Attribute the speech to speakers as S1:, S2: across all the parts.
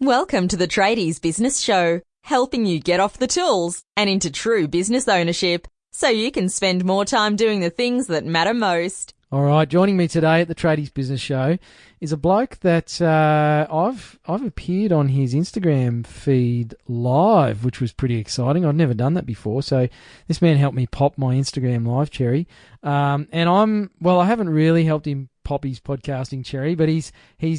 S1: Welcome to the Tradies Business Show, helping you get off the tools and into true business ownership so you can spend more time doing the things that matter most.
S2: All right, joining me today at the Tradies Business Show is a bloke that I've appeared on his Instagram feed live, which was pretty exciting. I'd never done that before, so this man helped me pop my Instagram live cherry. I haven't really helped him pop his podcasting cherry, but he's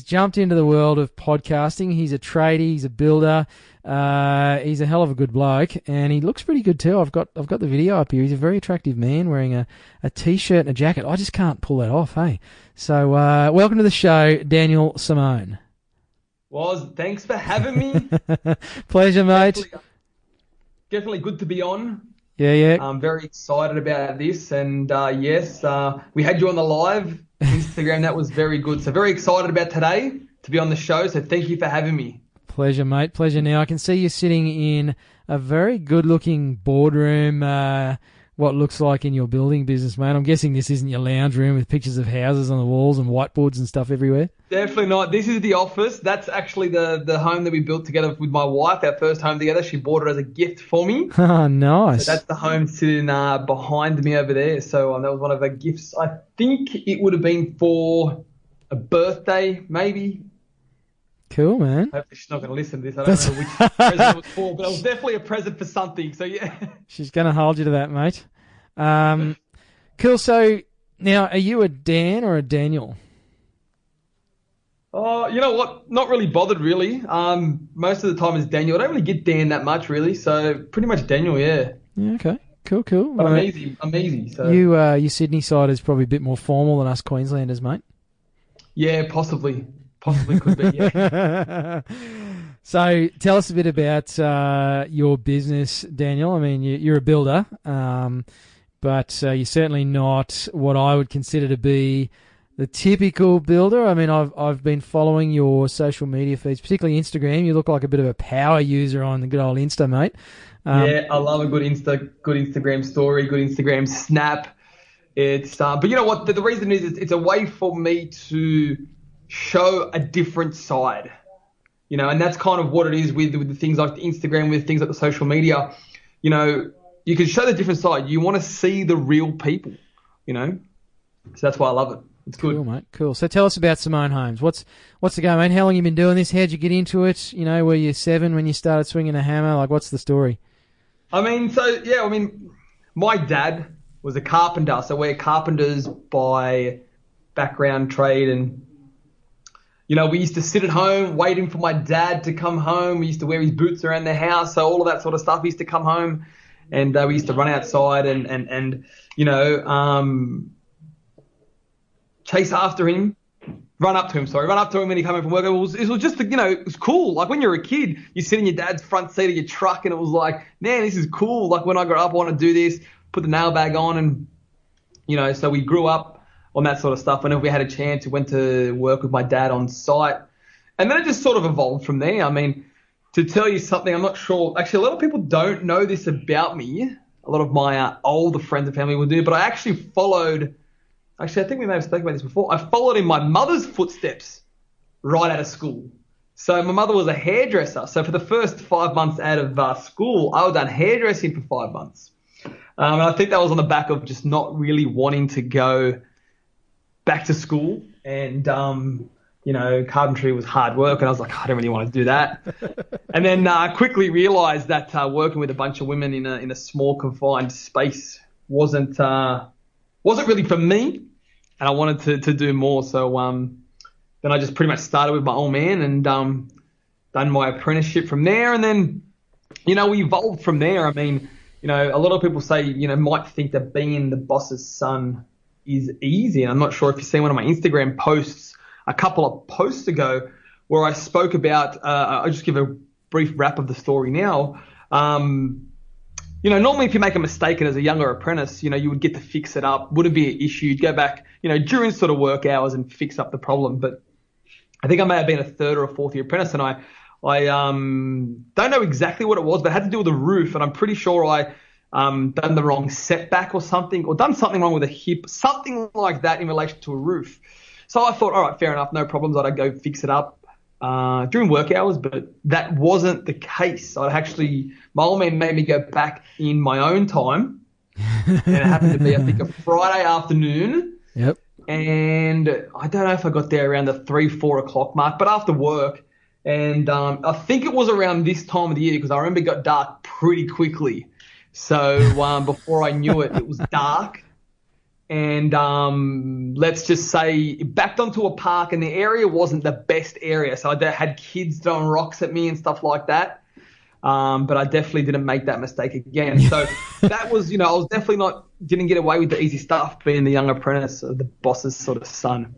S2: jumped into the world of podcasting. He's a tradie, he's a builder, he's a hell of a good bloke, and he looks pretty good too. I've got the video up here. He's a very attractive man wearing a t-shirt and a jacket. I just can't pull that off, hey? So welcome to the show, Daniel Simone.
S3: Thanks for having me.
S2: Pleasure, mate.
S3: Definitely good to be on.
S2: Yeah.
S3: I'm very excited about this, and yes, we had you on the live Instagram. That was very good. So very excited about today to be on the show. So thank you for having me.
S2: Pleasure, mate. Pleasure. Now I can see you sitting in a very good-looking boardroom. What looks like in your building business, mate. I'm guessing this isn't your lounge room with pictures of houses on the walls and whiteboards and stuff everywhere.
S3: Definitely not. This is the office. That's actually the home that we built together with my wife, our first home together. She bought it as a gift for me.
S2: Oh, nice.
S3: So that's the home sitting behind me over there. So that was one of her gifts. I think it would have been for a birthday, maybe.
S2: Cool, man.
S3: Hopefully she's not going to listen to this. I don't know which present it was for, but it was definitely a present for something. So, yeah.
S2: She's going to hold you to that, mate. Cool. So, now, are you a Dan or a Daniel?
S3: Oh, you know what? Not really bothered, really. Most of the time it's Daniel. I don't really get Dan that much, really. So, pretty much Daniel, yeah.
S2: Yeah, okay. Cool.
S3: But I'm easy. So.
S2: You Sydney side is probably a bit more formal than us Queenslanders, mate.
S3: Yeah, possibly. Possibly could be, yeah.
S2: So tell us a bit about your business, Daniel. I mean, you're a builder, but you're certainly not what I would consider to be the typical builder. I mean, I've been following your social media feeds, particularly Instagram. You look like a bit of a power user on the good old Insta, mate.
S3: Yeah, I love a good Instagram story, good Instagram snap. It's but you know what? The reason is it's a way for me to show a different side, you know, and that's kind of what it is with the things like the Instagram, with things like the social media. You know, you can show the different side. You want to see the real people, you know. So that's why I love it. It's good.
S2: Cool, mate. Cool. So tell us about Simone Homes. What's the go, mate? How long you been doing this? How'd you get into it? You know, were you 7 when you started swinging a hammer? Like, what's the story?
S3: My dad was a carpenter, so we're carpenters by background trade, and you know, we used to sit at home waiting for my dad to come home. We used to wear his boots around the house, so all of that sort of stuff. He used to come home, and we used to run outside and you know, chase after him, run up to him when he came home from work. It was just, you know, it was cool. Like when you're a kid, you sit in your dad's front seat of your truck, and it was like, man, this is cool. Like when I grow up, I want to do this, put the nail bag on, and you know, so we grew up on that sort of stuff. Whenever we had a chance, we went to work with my dad on site. And then it just sort of evolved from there. I mean, to tell you something, I'm not sure. Actually, a lot of people don't know this about me. A lot of my older friends and family will do. But I actually I think we may have spoken about this before. I followed in my mother's footsteps right out of school. So my mother was a hairdresser. So for the first 5 months out of school, I was done hairdressing for 5 months. And I think that was on the back of just not really wanting to go back to school, and you know, carpentry was hard work, and I was like, I don't really want to do that. And then quickly realised that working with a bunch of women in a small confined space wasn't really for me, and I wanted to do more. So then I just pretty much started with my old man and done my apprenticeship from there, and then you know, we evolved from there. I mean, you know, a lot of people say, you know, might think that being the boss's son is easy. And I'm not sure if you've seen one of my Instagram posts a couple of posts ago where I spoke about, I'll just give a brief wrap of the story now. You know, normally if you make a mistake and as a younger apprentice, you know, you would get to fix it up. Wouldn't be an issue. You'd go back, you know, during sort of work hours and fix up the problem. But I think I may have been a third or a fourth year apprentice, and I don't know exactly what it was, but it had to do with the roof. And I'm pretty sure I done the wrong setback or something, or done something wrong with a hip, something like that in relation to a roof. So I thought, all right, fair enough, no problems. I'd go fix it up. during work hours, but that wasn't the case. My old man made me go back in my own time, and it happened to be, I think, a Friday afternoon.
S2: Yep.
S3: And I don't know if I got there around the 3-4 o'clock mark, but after work. And I think it was around this time of the year because I remember it got dark pretty quickly. So before I knew it, it was dark. And let's just say backed onto a park, and the area wasn't the best area. So I had kids throwing rocks at me and stuff like that. But I definitely didn't make that mistake again. So that was, I was definitely didn't get away with the easy stuff being the young apprentice of the boss's sort of son.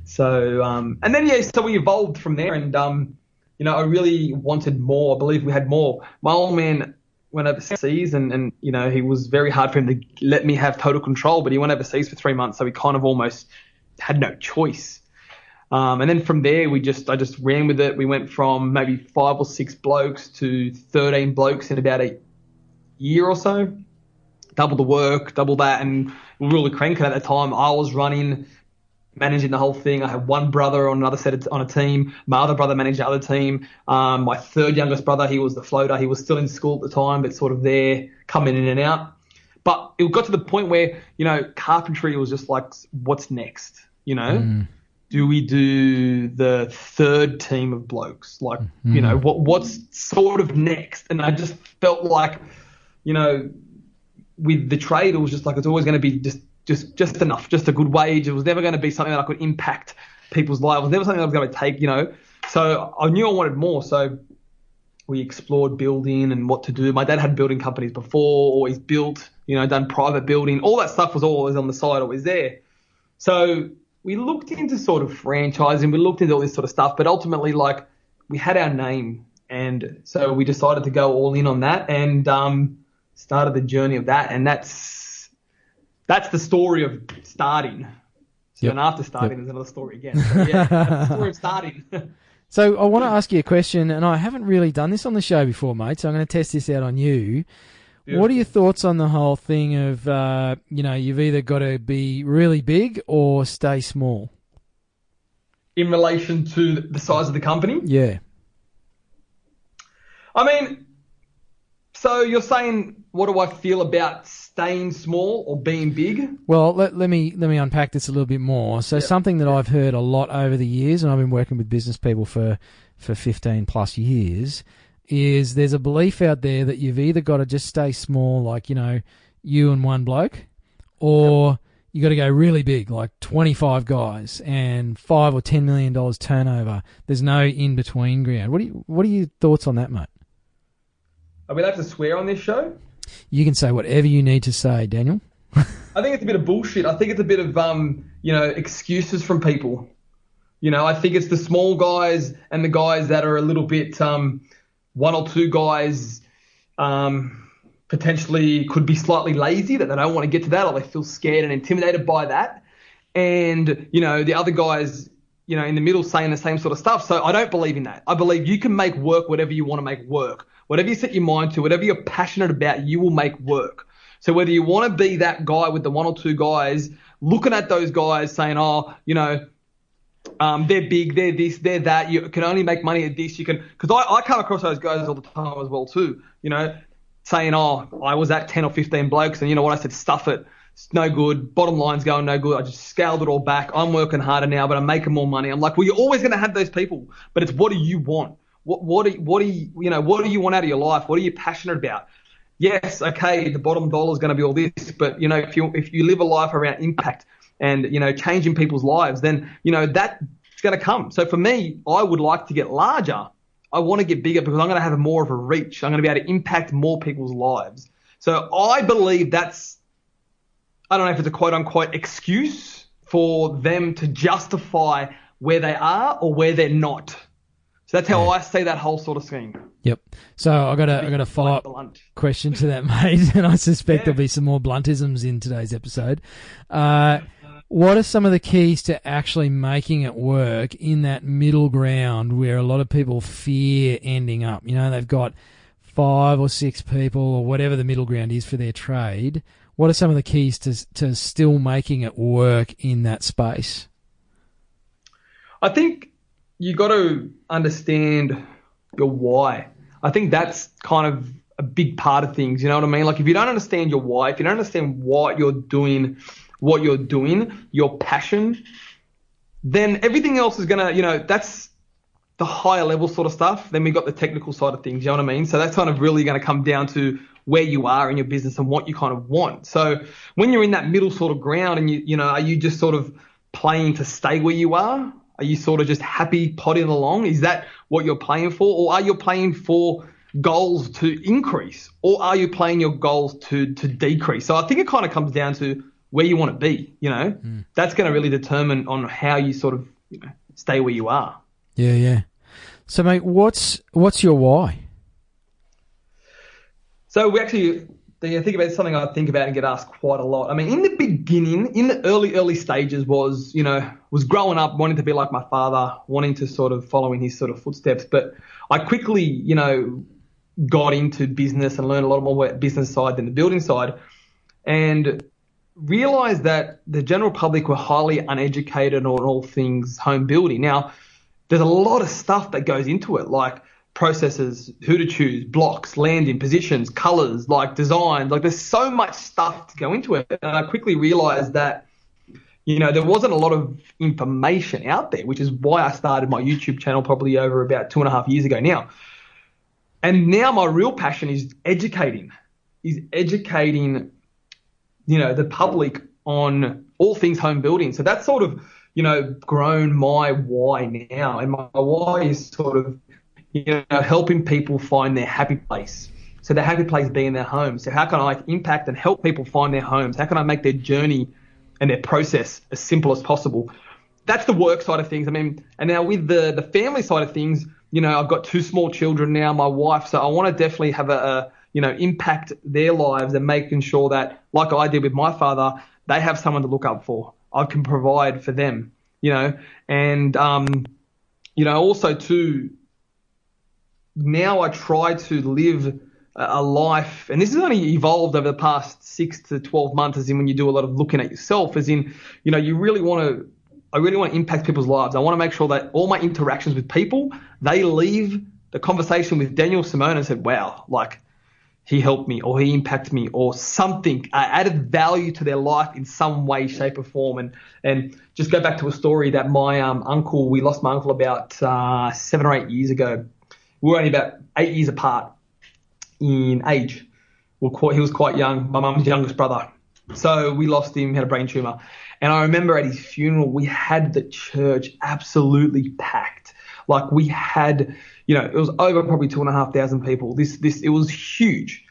S3: So, and then, so we evolved from there, and, I really wanted more. I believe we had more. My old man went overseas, and he was very hard for him to let me have total control, but he went overseas for 3 months, so we kind of almost had no choice. And then from there, I just ran with it. We went from maybe 5 or 6 blokes to 13 blokes in about a year or so. Double the work, double that, and we were really cranking at the time. I was managing the whole thing. I had one brother on another set on a team. My other brother managed the other team. My third youngest brother, he was the floater. He was still in school at the time, but sort of there, coming in and out. But it got to the point where, carpentry was just like, what's next? Do we do the third team of blokes? Like, what's sort of next? And I just felt like, with the trade, it was just like, it's always going to be just enough, just a good wage. It was never going to be something that I could impact people's lives. It was never something I was going to take, So I knew I wanted more. So we explored building and what to do. My dad had building companies before, always built, done private building. All that stuff was always on the side, always there. So we looked into sort of franchising. We looked into all this sort of stuff. But ultimately, we had our name. And so we decided to go all in on that and started the journey of that. And that's the story of starting. So then after starting, there's another story again. So that's the story of starting.
S2: So I want to ask you a question, and I haven't really done this on the show before, mate, so I'm going to test this out on you. Beautiful. What are your thoughts on the whole thing of, you've either got to be really big or stay small?
S3: In relation to the size of the company?
S2: Yeah.
S3: I mean, so you're saying, what do I feel about staying small or being big?
S2: Well, let me unpack this a little bit more. So something that I've heard a lot over the years, and I've been working with business people for 15 plus years, is there's a belief out there that you've either got to just stay small, like, you and one bloke, or you got to go really big, like 25 guys and $5 or $10 million turnover. There's no in-between ground. What are your thoughts on that, mate?
S3: Are we allowed to swear on this show?
S2: You can say whatever you need to say, Daniel.
S3: I think it's a bit of bullshit. I think it's a bit of, excuses from people. I think it's the small guys and the guys that are a little bit, one or two guys potentially could be slightly lazy, that they don't want to get to that, or they feel scared and intimidated by that. And, the other guys, in the middle saying the same sort of stuff. So I don't believe in that. I believe you can make work whatever you want to make work. Whatever you set your mind to, whatever you're passionate about, you will make work. So whether you want to be that guy with the one or two guys, looking at those guys saying, they're big, they're this, they're that, you can only make money at this, because I come across those guys all the time as well too, saying, I was at 10 or 15 blokes and you know what, I said, stuff it. It's no good. Bottom line's going no good. I just scaled it all back. I'm working harder now, but I'm making more money. I'm like, well, you're always going to have those people, but it's what do you want? What do you want out of your life? What are you passionate about? Yes, okay, the bottom dollar is going to be all this, but if you live a life around impact and changing people's lives, then that's going to come. So for me, I would like to get larger. I want to get bigger because I'm going to have more of a reach. I'm going to be able to impact more people's lives. So I believe that's, I don't know if it's a quote unquote excuse for them to justify where they are or where they're not. So that's how I see that whole sort of scheme. Yep.
S2: So I got a follow-up question to that, mate, and I suspect there'll be some more bluntisms in today's episode. What are some of the keys to actually making it work in that middle ground where a lot of people fear ending up? They've got 5 or 6 people or whatever the middle ground is for their trade. What are some of the keys to still making it work in that space?
S3: I think you got to understand your why. I think that's kind of a big part of things. You know what I mean? Like, if you don't understand your why, if you don't understand what you're doing, your passion, then everything else is going to, that's the higher level sort of stuff. Then we got the technical side of things. You know what I mean? So that's kind of really going to come down to where you are in your business and what you kind of want. So when you're in that middle sort of ground and are you just sort of playing to stay where you are? Are you sort of just happy plodding along? Is that what you're playing for? Or are you playing for goals to increase? Or are you playing your goals to decrease? So I think it kind of comes down to where you want to be, That's going to really determine on how you sort of stay where you are.
S2: Yeah. So, mate, what's your why?
S3: So we actually, I think about something I think about and get asked quite a lot. I mean, in the beginning, in the early stages was growing up, wanting to be like my father, wanting to sort of follow in his sort of footsteps. But I quickly, got into business and learned a lot more about business side than the building side, and realized that the general public were highly uneducated on all things home building. Now, there's a lot of stuff that goes into it, like processes, who to choose, blocks, landing, positions, colors, like designs. Like, there's so much stuff to go into it. And I quickly realized that, there wasn't a lot of information out there, which is why I started my YouTube channel probably over about 2.5 years ago now. And now my real passion is educating, the public on all things home building. So that's sort of, grown my why now. And my why is sort of, helping people find their happy place. So their happy place being their home. So how can I impact and help people find their homes? How can I make their journey and their process as simple as possible? That's the work side of things. I mean, and now with the family side of things, I've got 2 small children now, my wife. So I want to definitely have impact their lives and making sure that, like I did with my father, they have someone to look up for. I can provide for them, and, also too, now I try to live a life, and this has only evolved over the past 6 to 12 months, as in when you do a lot of looking at yourself, as in, I really want to impact people's lives. I want to make sure that all my interactions with people, they leave the conversation with Daniel Simone and said, wow, like, he helped me or he impacted me or something, added value to their life in some way, shape or form. And just go back to a story that we lost my uncle about 7 or 8 years ago. We were only about 8 years apart in age. He was quite young, my mum's youngest brother. So we lost him, had a brain tumor. And I remember at his funeral, we had the church absolutely packed. Like, we had, it was over probably 2,500 people. It was huge.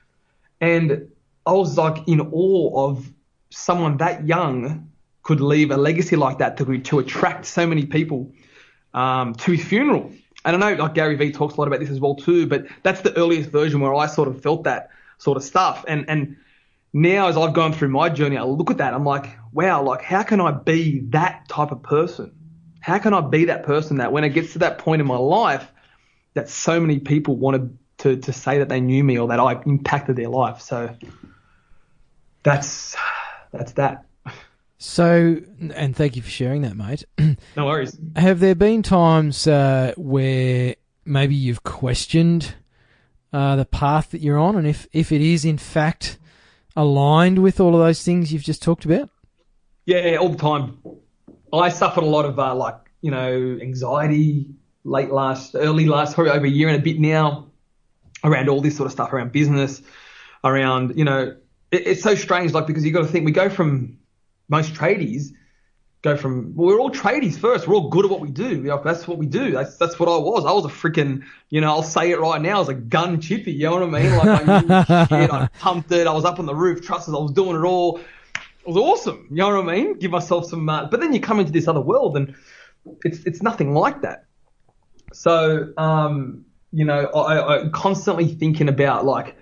S3: And I was like in awe of someone that young could leave a legacy like that to attract so many people to his funeral. And I know, like, Gary Vee talks a lot about this as well too, but that's the earliest version where I sort of felt that sort of stuff. And now as I've gone through my journey, I look at that, I'm like, wow, like, how can I be that type of person? How can I be that person that when it gets to that point in my life that so many people wanted to say that they knew me or that I impacted their life? So that's that.
S2: So, and thank you for sharing that, mate.
S3: No worries.
S2: Have there been times where maybe you've questioned the path that you're on, and if it is in fact aligned with all of those things you've just talked about?
S3: Yeah, all the time. I suffered a lot of anxiety early last, probably over a year and a bit now, around all this sort of stuff, around business, around, it's so strange, like, because you got to think, we go from most tradies, we're all tradies first. We're all good at what we do. That's what we do. That's what I was. I was a freaking, I'll say it right now, I was a gun chippy, you know what I mean? Like, I knew shit, I pumped it, I was up on the roof, trusses, I was doing it all. It was awesome, you know what I mean? Give myself some, but then you come into this other world and it's nothing like that. So, I constantly thinking about, like,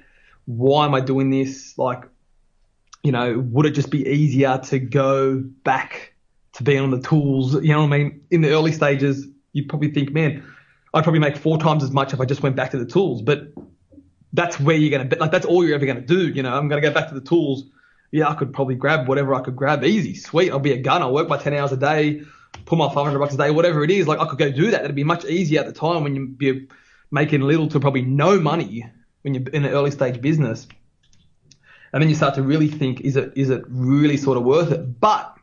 S3: why am I doing this? Like, would it just be easier to go back to being on the tools? You know what I mean? In the early stages, you probably think, man, I'd probably make 4 times as much if I just went back to the tools. But that's where you're going to, like, that's all you're ever going to do. I'm going to go back to the tools. Yeah, I could probably grab whatever I could grab. Easy, sweet. I'll be a gun. I'll work my 10 hours a day. pull my $500 a day, whatever it is, like I could go do that. That'd be much easier at the time when you're making little to probably no money when you're in an early stage business. And then you start to really think, is it really sort of worth it? But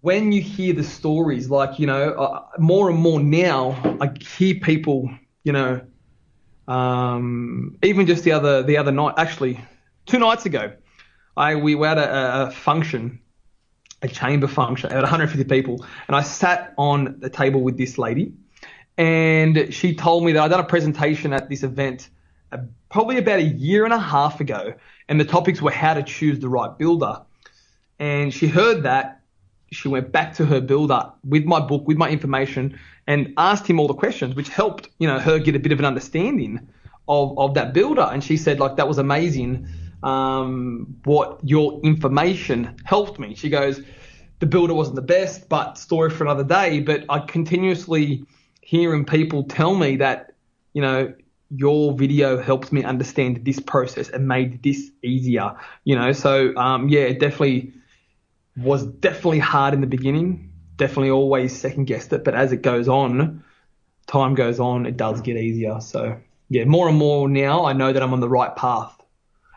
S3: when you hear the stories, like, more and more now, I hear people, even just the other night, actually 2 nights ago, we were at a function, a chamber function, at 150 people, and I sat on the table with this lady, and she told me that I'd done a presentation at this event probably about a year and a half ago, and the topics were how to choose the right builder. And she heard that. She went back to her builder with my book, with my information, and asked him all the questions, which helped, her get a bit of an understanding of that builder. And she said, like, that was amazing. What your information helped me. She goes, the builder wasn't the best, but story for another day. But I continuously hearing people tell me that, your video helped me understand this process and made this easier, So, it was definitely hard in the beginning. Definitely always second guessed it. But as it goes on, time goes on, it does get easier. So, yeah, more and more now I know that I'm on the right path.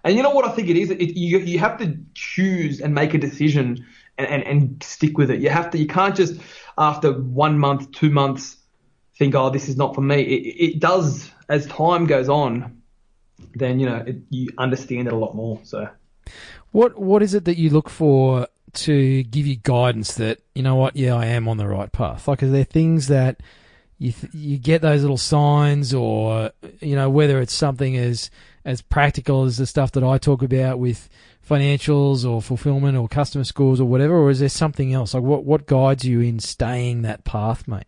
S3: And you know what I think it is? You have to choose and make a decision and stick with it. You can't just after 1 month, 2 months think, oh, this is not for me. It does, as time goes on, then, you understand it a lot more. So
S2: what is it that you look for to give you guidance that, I am on the right path? Like, are there things that you get those little signs, or, whether it's something as practical as the stuff that I talk about with financials or fulfillment or customer scores or whatever, or is there something else? Like, what guides you in staying that path, mate?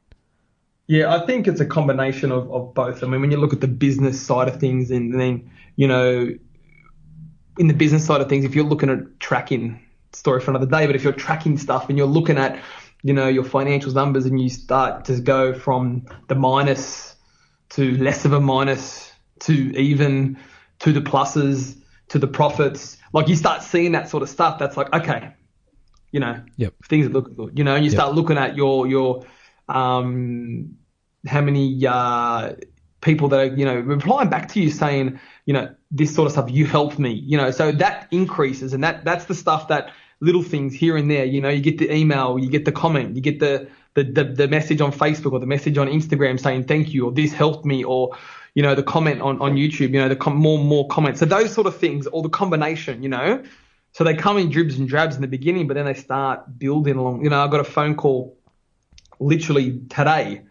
S3: Yeah, I think it's a combination of both. I mean, when you look at the business side of things, and then, in the business side of things, if you're looking at tracking, story for another day, but if you're tracking stuff and you're looking at, your financials numbers, and you start to go from the minus to less of a minus to even to the pluses to the profits, like you start seeing that sort of stuff, that's like, okay, things are looking good, and you start looking at your how many people that are, replying back to you saying, this sort of stuff, you helped me, so that increases, and that's the stuff that little things here and there, you get the email, you get the comment, you get the message on Facebook or the message on Instagram saying thank you, or this helped me, or, the comment on YouTube, more comments. So those sort of things, or the combination, so they come in dribs and drabs in the beginning, but then they start building along. I got a phone call literally today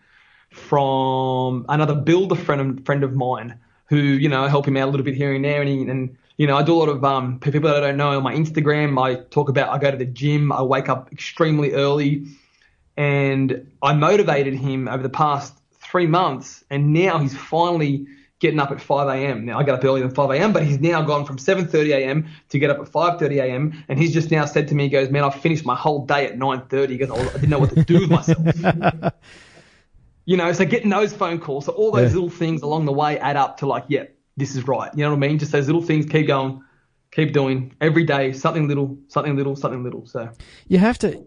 S3: from another builder friend of mine who, help him out a little bit here and there. And I do a lot of, for people that I don't know, on my Instagram, I go to the gym, I wake up extremely early, and I motivated him over the past 3 months, and now he's finally getting up at 5 a.m. Now, I get up earlier than 5 a.m., but he's now gone from 7:30 a.m. to get up at 5:30 a.m., and he's just now said to me, he goes, man, I've finished my whole day at 9:30. He goes, I didn't know what to do with myself. So getting those phone calls, so all those little things along the way add up to like, yeah, this is right. You know what I mean? Just those little things, keep going, keep doing every day, something little, something little, something little. So
S2: you have to,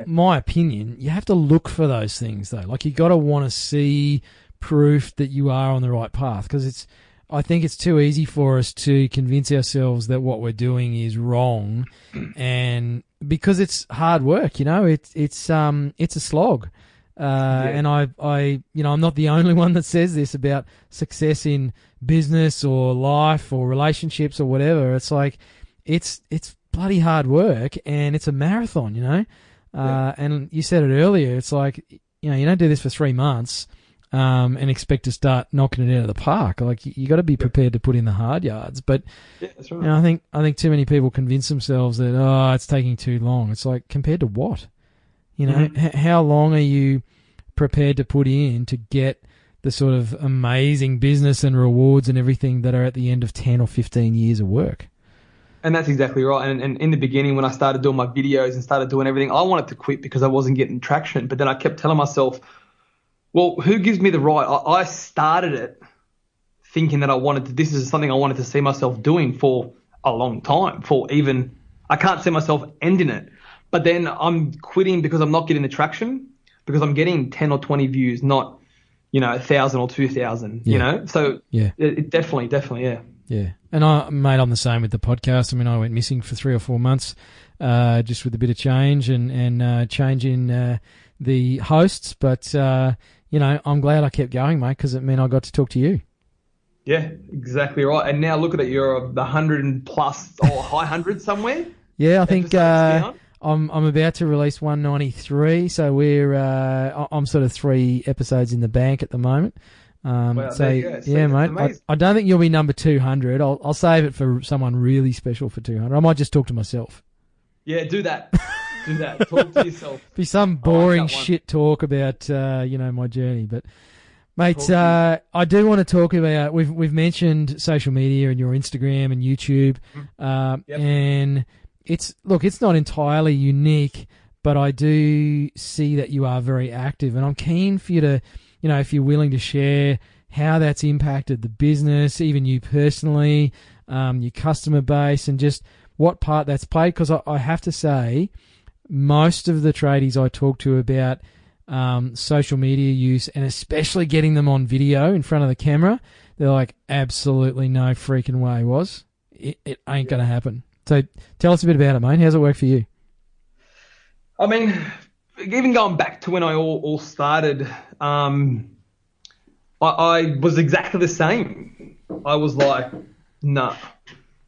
S2: my opinion, you have to look for those things though. Like, you got to want to see proof that you are on the right path, because I think it's too easy for us to convince ourselves that what we're doing is wrong, and because it's hard work, it's a slog. And I'm not the only one that says this about success in business or life or relationships or whatever. It's like, it's bloody hard work, and it's a marathon, and you said it earlier. It's like, you don't do this for 3 months, and expect to start knocking it out of the park. Like, you got to be prepared to put in the hard yards. But
S3: that's right.
S2: I think too many people convince themselves that, it's taking too long. It's like, compared to what? How long are you prepared to put in to get the sort of amazing business and rewards and everything that are at the end of 10 or 15 years of work?
S3: And that's exactly right. And in the beginning, when I started doing my videos and started doing everything, I wanted to quit because I wasn't getting traction. But then I kept telling myself, well, who gives me the right? I started it thinking that this is something I wanted to see myself doing for a long time, I can't see myself ending it. But then I'm quitting because I'm not getting the traction, because I'm getting 10 or 20 views, not, 1,000 or 2,000, So it definitely, yeah.
S2: Yeah. And I'm the same with the podcast. I mean, I went missing for 3 or 4 months, just with a bit of change and change in the hosts. But, I'm glad I kept going, mate, because it meant I got to talk to you.
S3: Yeah, exactly right. And now look at it, you're the 100 and plus or high 100 somewhere.
S2: Yeah, I think I'm about to release 193, so I'm sort of 3 episodes in the bank at the moment.
S3: Wow,
S2: so yeah, mate, I don't think you'll be number 200. I'll save it for someone really special for 200. I might just talk to myself.
S3: Yeah, do that. Do that. Talk to yourself.
S2: Be some boring shit talk about my journey, but. Mate, I do want to talk about, we've mentioned social media and your Instagram and YouTube, and it's not entirely unique, but I do see that you are very active, and I'm keen for you to, if you're willing to share how that's impacted the business, even you personally, your customer base, and just what part that's played, because I have to say, most of the tradies I talk to about social media use, and especially getting them on video in front of the camera, they're like, absolutely no freaking way, it ain't going to happen. So tell us a bit about it, mate. How's it work for you?
S3: I mean, even going back to when I all started, I was exactly the same. I was like, no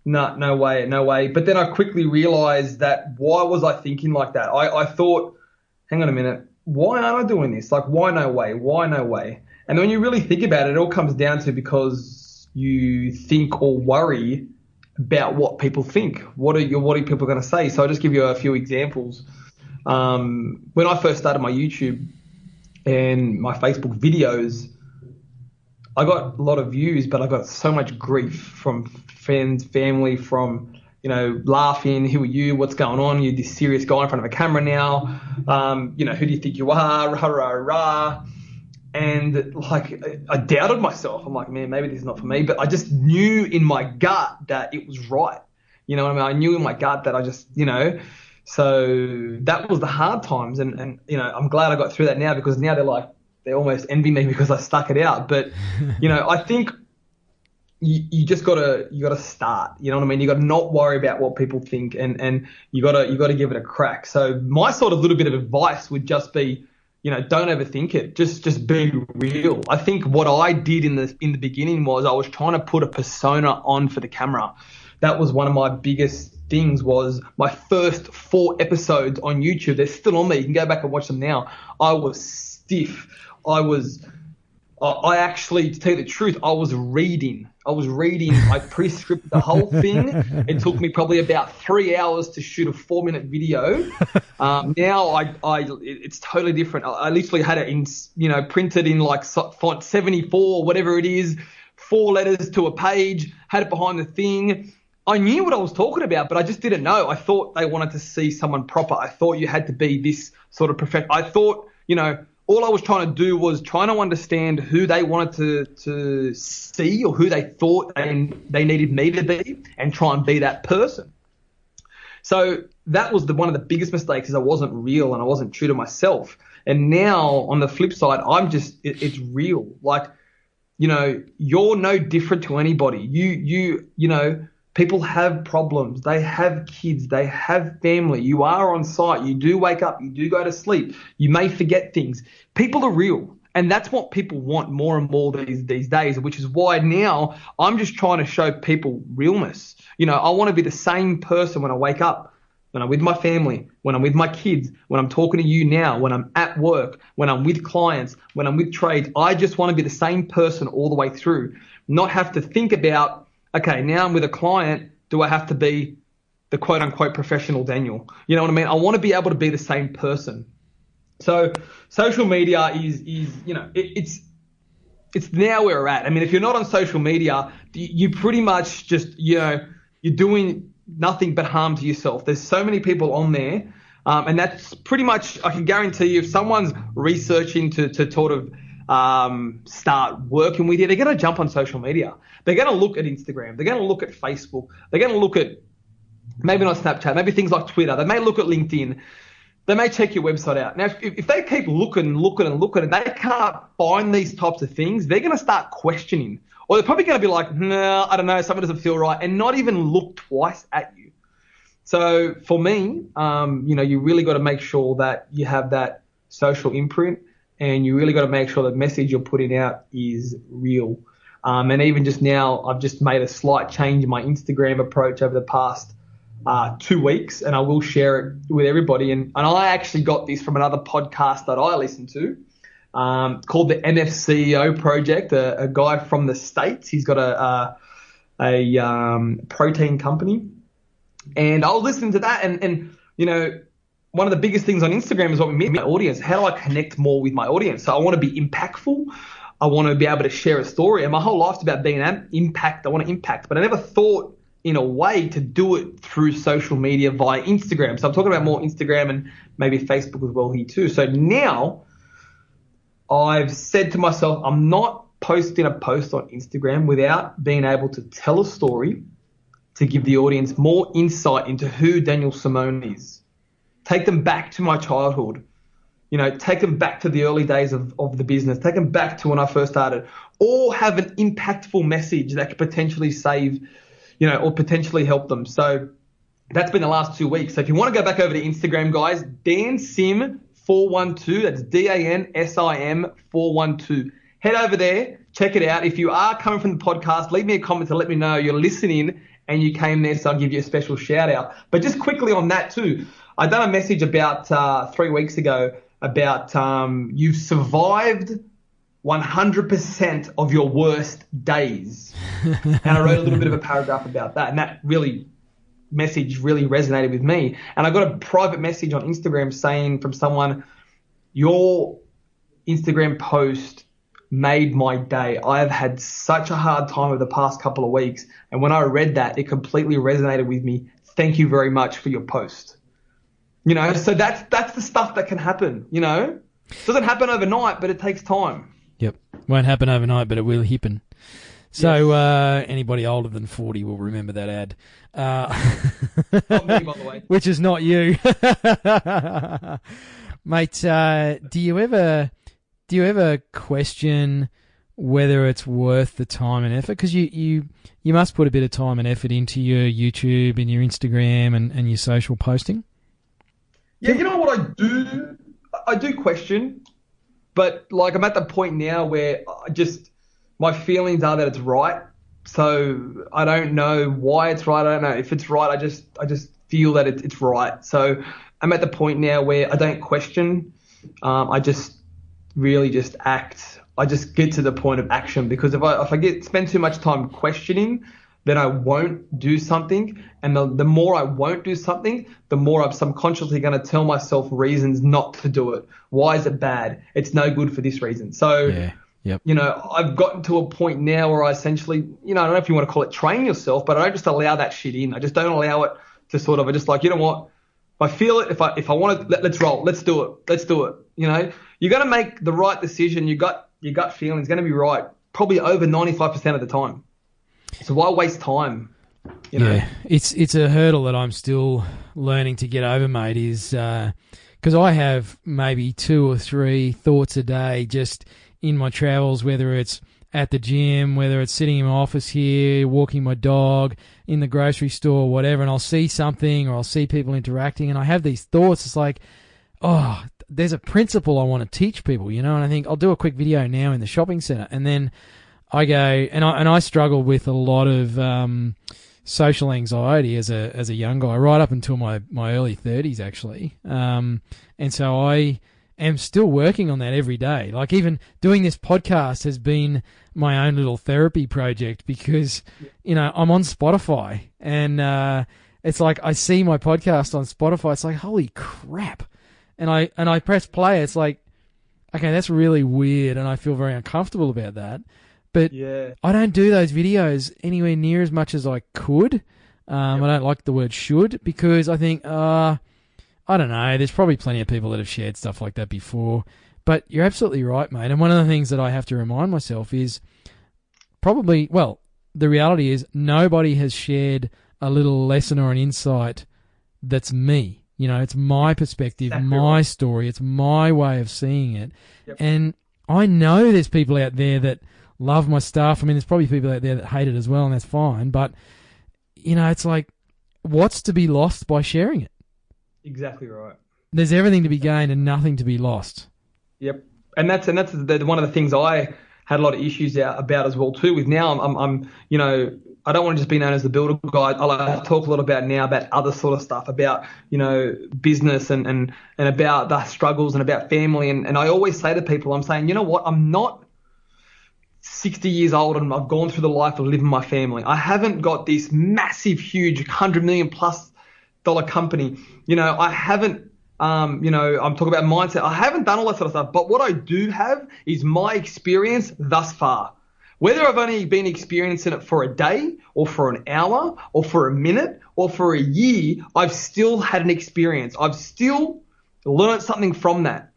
S3: way. But then I quickly realized that, why was I thinking like that? I thought, hang on a minute, why aren't I doing this? Like, why no way? And when you really think about it, it all comes down to because you think or worry about what people think. What are people going to say? So I'll just give you a few examples. When I first started my YouTube and my Facebook videos, I got a lot of views, but I got so much grief from friends, family, from laughing, who are you, what's going on, you're this serious guy in front of a camera now, who do you think you are, rah, rah, rah. And I doubted myself. I'm like, man, maybe this is not for me, but I just knew in my gut that it was right. You know what I mean? I knew in my gut that I just, so that was the hard times. And I'm glad I got through that now, because now they almost envy me because I stuck it out. But, I think you just gotta start. You know what I mean? You got to not worry about what people think, and you gotta give it a crack. So my sort of little bit of advice would just be, don't overthink it. Just be real. I think what I did in the beginning was I was trying to put a persona on for the camera. That was one of my biggest things. Was my first 4 episodes on YouTube. They're still on there. You can go back and watch them now. I was stiff. I actually, to tell you the truth, I was reading. I pre-scripted the whole thing. It took me probably about 3 hours to shoot a 4-minute video. Now it's totally different. I literally had it in, printed in font 74, whatever it is, 4 letters to a page, had it behind the thing. I knew what I was talking about, but I just didn't know. I thought they wanted to see someone proper. I thought you had to be this sort of perfect. I thought, all I was trying to do was trying to understand who they wanted to see, or who they thought they needed me to be, and try and be that person. So that was one of the biggest mistakes, is I wasn't real and I wasn't true to myself. And now on the flip side, it's real. You're no different to anybody. People have problems. They have kids. They have family. You are on site. You do wake up. You do go to sleep. You may forget things. People are real. And that's what people want more and more these days, which is why now I'm just trying to show people realness. I want to be the same person when I wake up, when I'm with my family, when I'm with my kids, when I'm talking to you now, when I'm at work, when I'm with clients, when I'm with trades. I just want to be the same person all the way through, not have to think about, okay, now I'm with a client, do I have to be the quote-unquote professional Daniel? You know what I mean? I want to be able to be the same person. So social media is it's now where we're at. I mean, if you're not on social media, you pretty much just, you're doing nothing but harm to yourself. There's so many people on there, and that's pretty much, I can guarantee you, if someone's researching to sort of start working with you, they're going to jump on social media. They're going to look at Instagram. They're going to look at Facebook. They're going to look at maybe not Snapchat, maybe things like Twitter. They may look at LinkedIn. They may check your website out. Now, if they keep looking and they can't find these types of things, they're going to start questioning. Or they're probably going to be like, no, I don't know, something doesn't feel right, and not even look twice at you. So for me, you really got to make sure that you have that social imprint, and you really got to make sure the message you're putting out is real. And even just now, I've just made a slight change in my Instagram approach over the past 2 weeks, and I will share it with everybody. And I actually got this from another podcast that I listen to, called the NFCEO Project, a guy from the States. He's got a protein company. And I was listening to that, and one of the biggest things on Instagram is what we meet my audience. How do I connect more with my audience? So I want to be impactful. I want to be able to share a story. And my whole life's about being an impact. I want to impact. But I never thought in a way to do it through social media via Instagram. So I'm talking about more Instagram and maybe Facebook as well here too. So now I've said to myself, I'm not posting a post on Instagram without being able to tell a story to give the audience more insight into who Daniel Simone is. Take them back to my childhood. Take them back to the early days of the business. Take them back to when I first started. Or have an impactful message that could potentially save, or potentially help them. So that's been the last 2 weeks. So if you want to go back over to Instagram, guys, DanSim412, that's DANSIM 412. Head over there, check it out. If you are coming from the podcast, leave me a comment to let me know you're listening and you came there, so I'll give you a special shout out. But just quickly on that too, I done a message about 3 weeks ago about you've survived 100% of your worst days. And I wrote a little bit of a paragraph about that, and that message really resonated with me. And I got a private message on Instagram saying from someone, your Instagram post made my day. I have had such a hard time over the past couple of weeks, and when I read that, it completely resonated with me. Thank you very much for your post. So that's the stuff that can happen. It doesn't happen overnight, but it takes time.
S2: Yep, won't happen overnight, but it will happen. So anybody older than 40 will remember that ad.
S3: Not me, by the way.
S2: Which is not you. Mate, do you ever question whether it's worth the time and effort? Because you must put a bit of time and effort into your YouTube and your Instagram and your social posting.
S3: Yeah, you know what I do? I do question, but I'm at the point now where my feelings are that it's right. So I don't know why it's right. I don't know if it's right. I just feel that it's right. So I'm at the point now where I don't question. I just really just act. I just get to the point of action, because if I spend too much time questioning, then I won't do something. And the more I won't do something, the more I'm subconsciously going to tell myself reasons not to do it. Why is it bad? It's no good for this reason. So,
S2: Yep.
S3: I've gotten to a point now where I essentially, I don't know if you want to call it train yourself, but I don't just allow that shit in. I just don't allow it to I just you know what? If I feel it, if I want to, let's roll. Let's do it. Let's do it. You got to make the right decision. Your gut feeling is going to be right, probably over 95% of the time. So why waste time?
S2: Yeah, it's a hurdle that I'm still learning to get over, mate, is because I have maybe 2 or 3 thoughts a day just in my travels, whether it's at the gym, whether it's sitting in my office here, walking my dog, in the grocery store, whatever, and I'll see something or I'll see people interacting and I have these thoughts. It's like, oh, there's a principle I want to teach people, and I think I'll do a quick video now in the shopping centre, and then I go, and I struggle with a lot of social anxiety as a young guy, right up until my early 30s actually, and so I am still working on that every day. Like even doing this podcast has been my own little therapy project, because I'm on Spotify, and it's like I see my podcast on Spotify. It's like, holy crap. And I press play. It's like, okay, that's really weird, and I feel very uncomfortable about that. But I don't do those videos anywhere near as much as I could. I don't like the word should, because I think, I don't know, there's probably plenty of people that have shared stuff like that before. But you're absolutely right, mate. And one of the things that I have to remind myself is the reality is nobody has shared a little lesson or an insight that's me. You know, it's my perspective, my story, it's my way of seeing it.
S3: Yep.
S2: And I know there's people out there that love my stuff. I mean, there's probably people out there that hate it as well, and that's fine. But, you know, it's like, what's to be lost by sharing it?
S3: Exactly right.
S2: There's everything to be gained and nothing to be lost.
S3: Yep. And that's one of the things I had a lot of issues about as well too. With now, I'm you know, I don't want to just be known as the builder guy. I talk a lot about now about other sort of stuff, about, you know, business and about the struggles and about family. And I always say to people, I'm saying, you know what, I'm not 60 years old and I've gone through the life of living my family. I haven't got this massive, huge $100 million+ company. You know, I haven't, you know, I'm talking about mindset. I haven't done all that sort of stuff. But what I do have is my experience thus far. Whether I've only been experiencing it for a day or for an hour or for a minute or for a year, I've still had an experience. I've still learned something from that.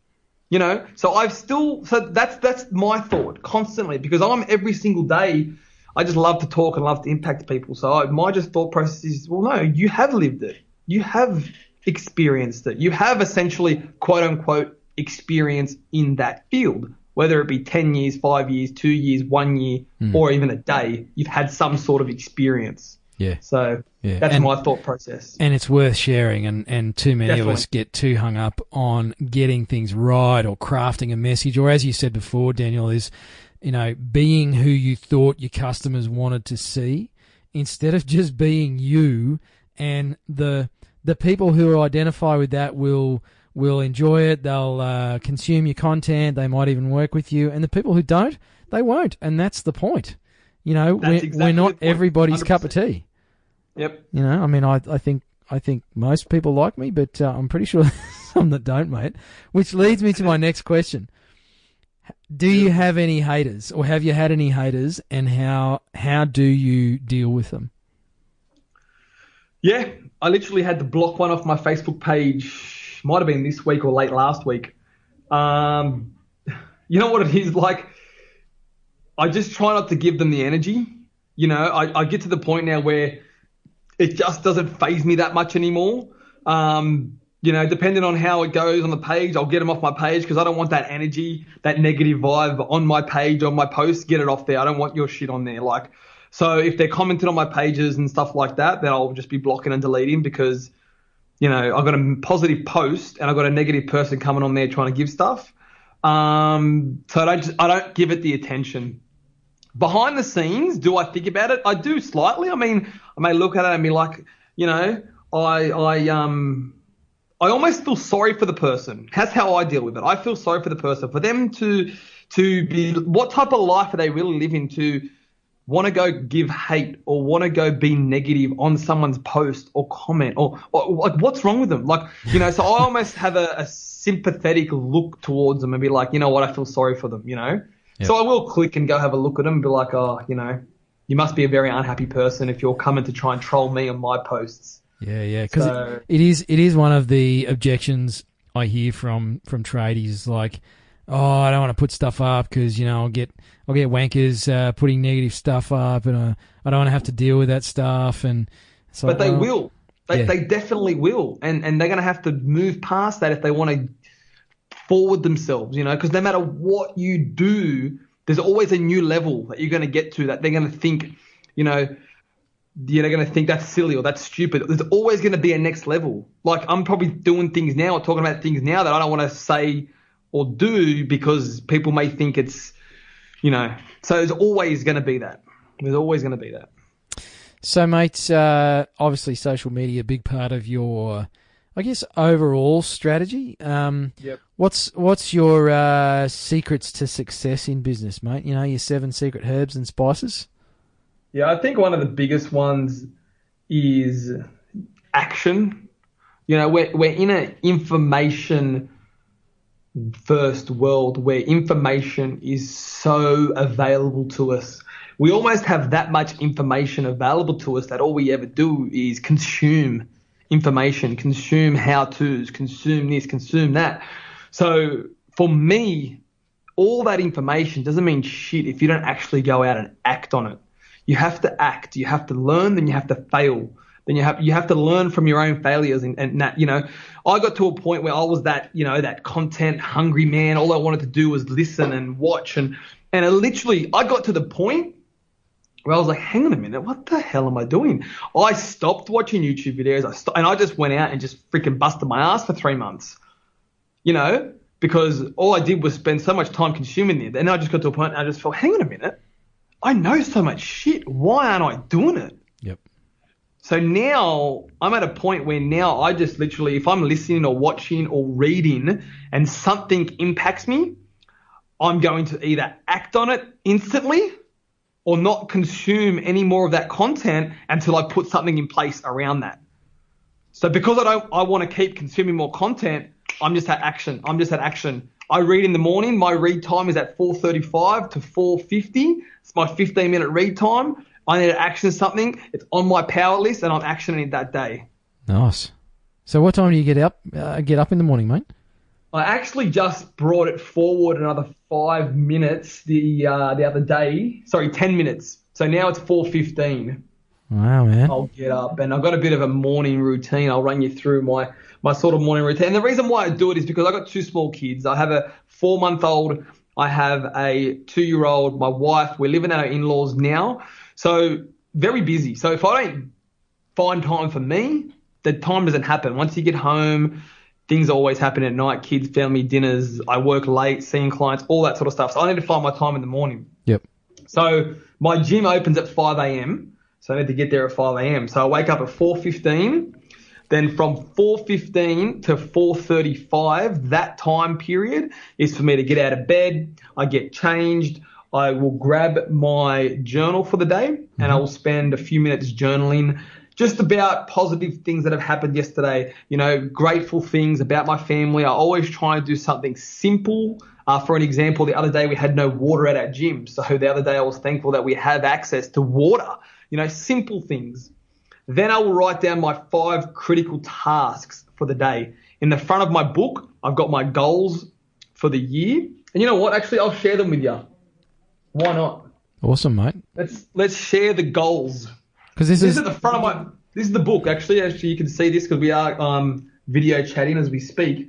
S3: You know, so that's my thought constantly, because I'm every single day, I just love to talk and love to impact people. So my just thought process is, well, no, you have lived it. You have experienced it. You have essentially, quote unquote, experience in that field. Whether it be 10 years, 5 years, 2 years, 1 year, or even a day, you've had some sort of experience.
S2: Yeah.
S3: So that's my thought process.
S2: And it's worth sharing, and too many
S3: Definitely.
S2: of us get too hung up on getting things right or crafting a message, or as you said before, Daniel, is, you know, being who you thought your customers wanted to see instead of just being you, and the people who identify with that will enjoy it. They'll consume your content. They might even work with you. And the people who don't, they won't. And that's the point. You know, we're not everybody's 100%. Cup of tea.
S3: Yep.
S2: You know, I mean, I think most people like me, but I'm pretty sure there's some that don't, mate. Which leads me to my next question. Do you have any haters, or have you had any haters, and how do you deal with them?
S3: Yeah, I literally had to block one off my Facebook page. Might have been this week or late last week. You know what it is? Like, I just try not to give them the energy. You know, I get to the point now where it just doesn't faze me that much anymore. You know, depending on how it goes on the page, I'll get them off my page, because I don't want that energy, that negative vibe on my page, on my post. Get it off there. I don't want your shit on there. Like, so if they're commenting on my pages and stuff like that, then I'll just be blocking and deleting, because, you know, I've got a positive post and I've got a negative person coming on there trying to give stuff. So I don't give it the attention. Behind the scenes, do I think about it? I do slightly. I mean, I may look at it and be like, you know, I almost feel sorry for the person. That's how I deal with it. I feel sorry for the person, for them to be, what type of life are they really living to want to go give hate or want to go be negative on someone's post or comment or like, what's wrong with them? Like, you know, so I almost have a sympathetic look towards them and be like, you know what, I feel sorry for them, you know? Yep. So I will click and go have a look at them and be like, oh, you know, you must be a very unhappy person if you're coming to try and troll me on my posts.
S2: Yeah, because it is one of the objections I hear from tradies, like, oh, I don't want to put stuff up because, you know, I'll get wankers putting negative stuff up, and I don't want to have to deal with that stuff. And so,
S3: but they will. They definitely will, and they're going to have to move past that if they want to forward themselves, you know, because no matter what you do, there's always a new level that you're going to get to that they're going to think, you know, they're going to think that's silly or that's stupid. There's always going to be a next level. Like, I'm probably doing things now or talking about things now that I don't want to say or do because people may think it's, you know, so there's always going to be that. There's always going to be that.
S2: So, mate, obviously social media, a big part of your, I guess, overall strategy.
S3: Yep.
S2: What's your secrets to success in business, mate? You know, your 7 secret herbs and spices?
S3: Yeah, I think one of the biggest ones is action. You know, we're in an information first world where information is so available to us. We almost have that much information available to us that all we ever do is consume information, consume how-tos, consume this, consume that. So for me, all that information doesn't mean shit if you don't actually go out and act on it. You have to act, you have to learn, then you have to fail. then you have to learn from your own failures. And that, I got to a point where I was that, that content hungry man. All I wanted to do was listen and watch. And I got to the point where I was like, hang on a minute, what the hell am I doing? I stopped watching YouTube videos. And I just went out and just freaking busted my ass for 3 months, because all I did was spend so much time consuming it. And I just got to a point and I just felt, hang on a minute, I know so much shit. Why aren't I doing it?
S2: Yep.
S3: So now I'm at a point where now I just literally, if I'm listening or watching or reading and something impacts me, I'm going to either act on it instantly or not consume any more of that content until I put something in place around that. So because I want to keep consuming more content, I'm just at action. I read in the morning. My read time is at 4:35 to 4:50. It's my 15-minute read time. I need to action something. It's on my power list, and I'm actioning it that day.
S2: Nice. So what time do you get up in the morning, mate?
S3: I actually just brought it forward another 5 minutes the other day. Sorry, 10 minutes. So now it's 4:15.
S2: Wow, man.
S3: I'll get up, and I've got a bit of a morning routine. I'll run you through my sort of morning routine. And the reason why I do it is because I've got 2 small kids. I have a 4-month-old. I have a 2-year-old. My wife. We're living at our in-laws now. So very busy. So if I don't find time for me, the time doesn't happen. Once you get home, things always happen at night, kids, family, dinners. I work late, seeing clients, all that sort of stuff. So I need to find my time in the morning.
S2: Yep.
S3: So my gym opens at 5 a.m. So I need to get there at 5 a.m. So I wake up at 4:15. Then from 4:15 to 4:35, that time period is for me to get out of bed. I get changed. I will grab my journal for the day, and I will spend a few minutes journaling just about positive things that have happened yesterday, grateful things about my family. I always try and do something simple. For an example, the other day we had no water at our gym. So the other day I was thankful that we have access to water, simple things. Then I will write down my 5 critical tasks for the day. In the front of my book, I've got my goals for the year. And you know what? Actually, I'll share them with you. Why not?
S2: Awesome, mate.
S3: Let's share the goals.
S2: Because this is
S3: at the front of this is the book. Actually, you can see this because we are video chatting as we speak.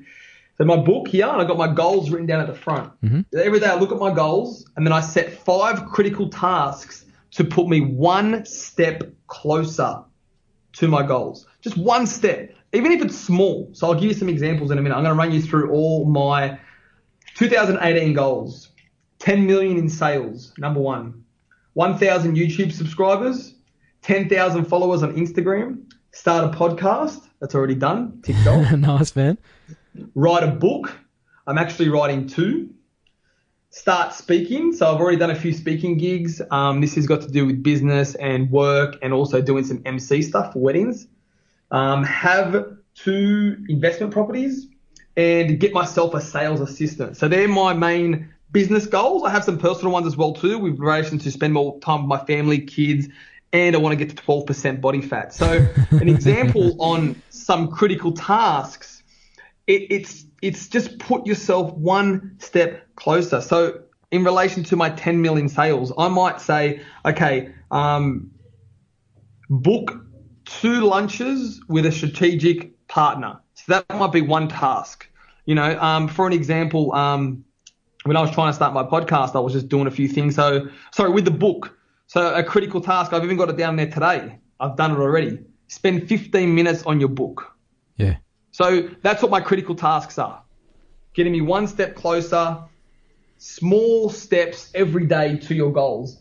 S3: So my book here, and I've got my goals written down at the front. Every day I look at my goals, and then I set 5 critical tasks to put me 1 step closer to my goals. Just 1 step, even if it's small. So I'll give you some examples in a minute. I'm going to run you through all my 2018 goals. 10 million in sales, number 1. 1,000 YouTube subscribers. 10,000 followers on Instagram. Start a podcast. That's already done. TikTok.
S2: Nice, man.
S3: Write a book. I'm actually writing 2. Start speaking. So I've already done a few speaking gigs. This has got to do with business and work and also doing some MC stuff for weddings. Have 2 investment properties and get myself a sales assistant. So they're my main business goals. I have some personal ones as well too, with relation to spend more time with my family, kids, and I want to get to 12% body fat. So an example on some critical tasks, it's just put yourself 1 step closer. So in relation to my 10 million sales, I might say, okay, book 2 lunches with a strategic partner. So that might be 1 task. For an example, when I was trying to start my podcast, I was just doing a few things. With the book. So a critical task, I've even got it down there today. I've done it already. Spend 15 minutes on your book.
S2: Yeah.
S3: So that's what my critical tasks are. Getting me 1 step closer, small steps every day to your goals.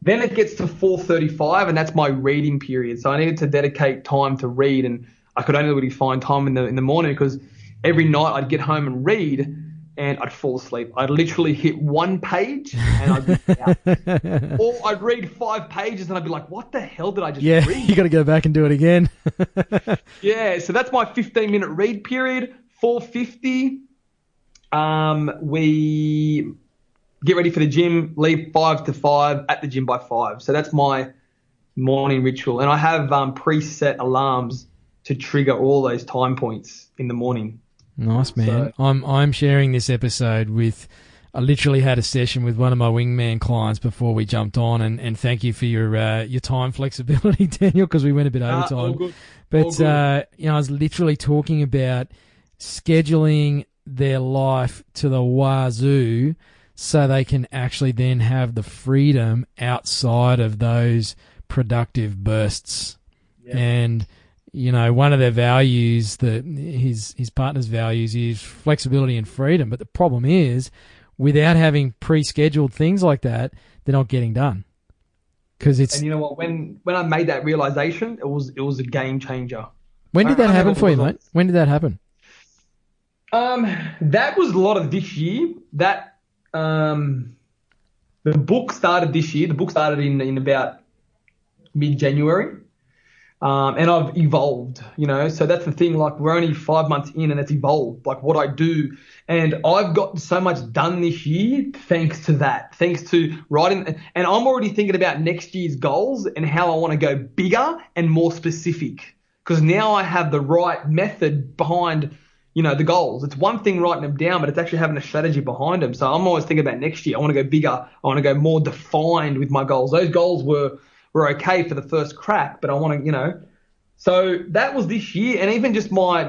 S3: Then it gets to 4:35, and that's my reading period. So I needed to dedicate time to read, and I could only really find time in the morning because every night I'd get home and read, and I'd fall asleep. I'd literally hit 1 page and I'd be out. Or I'd read 5 pages and I'd be like, what the hell did I just read?
S2: Yeah, you got to go back and do it again.
S3: Yeah, so that's my 15-minute read period. 4:50, we get ready for the gym, leave 5 to 5, at the gym by 5. So that's my morning ritual. And I have preset alarms to trigger all those time points in the morning.
S2: Nice, man. So, I'm sharing this episode with I literally had a session with one of my wingman clients before we jumped on, and thank you for your time flexibility, Daniel, because we went a bit over time.
S3: All good.
S2: But I was literally talking about scheduling their life to the wazoo so they can actually then have the freedom outside of those productive bursts. Yeah. And one of their values, his partner's values, is flexibility and freedom. But the problem is, without having pre-scheduled things like that, they're not getting done. And
S3: you know what? When I made that realization, it was a game changer.
S2: When did that happen for you, mate? When did that happen?
S3: That was a lot of this year. The book started this year. The book started in about mid-January. And I've evolved, so that's the thing, like we're only 5 months in and it's evolved, like what I do. And I've got so much done this year thanks to that, thanks to writing. And I'm already thinking about next year's goals and how I want to go bigger and more specific, because now I have the right method behind, the goals. It's one thing writing them down, but it's actually having a strategy behind them. So I'm always thinking about next year. I want to go bigger. I want to go more defined with my goals. Those goals were okay for the first crack, but I want to, so that was this year. And even just my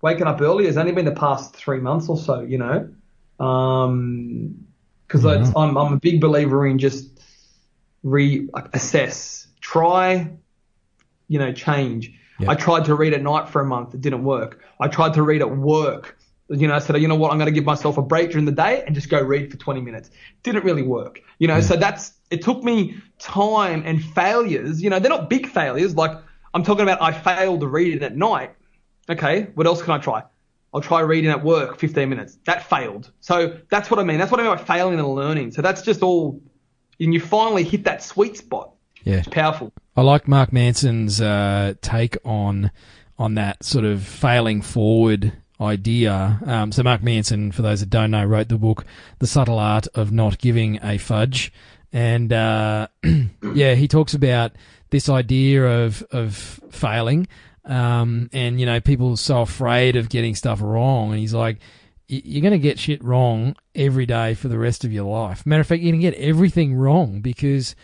S3: waking up early has only been the past 3 months or so, because I'm a big believer in just assess, try, change. Yep. I tried to read at night for a month. It didn't work. I tried to read at work. I said, you know what, I'm going to give myself a break during the day and just go read for 20 minutes. Didn't really work. So it took me time and failures. They're not big failures. Like I'm talking about I failed to read it at night. Okay, what else can I try? I'll try reading at work 15 minutes. That failed. So that's what I mean. That's what I mean by failing and learning. So that's just all, and you finally hit that sweet spot. Yeah. It's powerful.
S2: I like Mark Manson's take on that sort of failing forward idea. So Mark Manson, for those that don't know, wrote the book The Subtle Art of Not Giving a Fudge. And he talks about this idea of failing. And people are so afraid of getting stuff wrong. And he's like, you're going to get shit wrong every day for the rest of your life. Matter of fact, you're going to get everything wrong because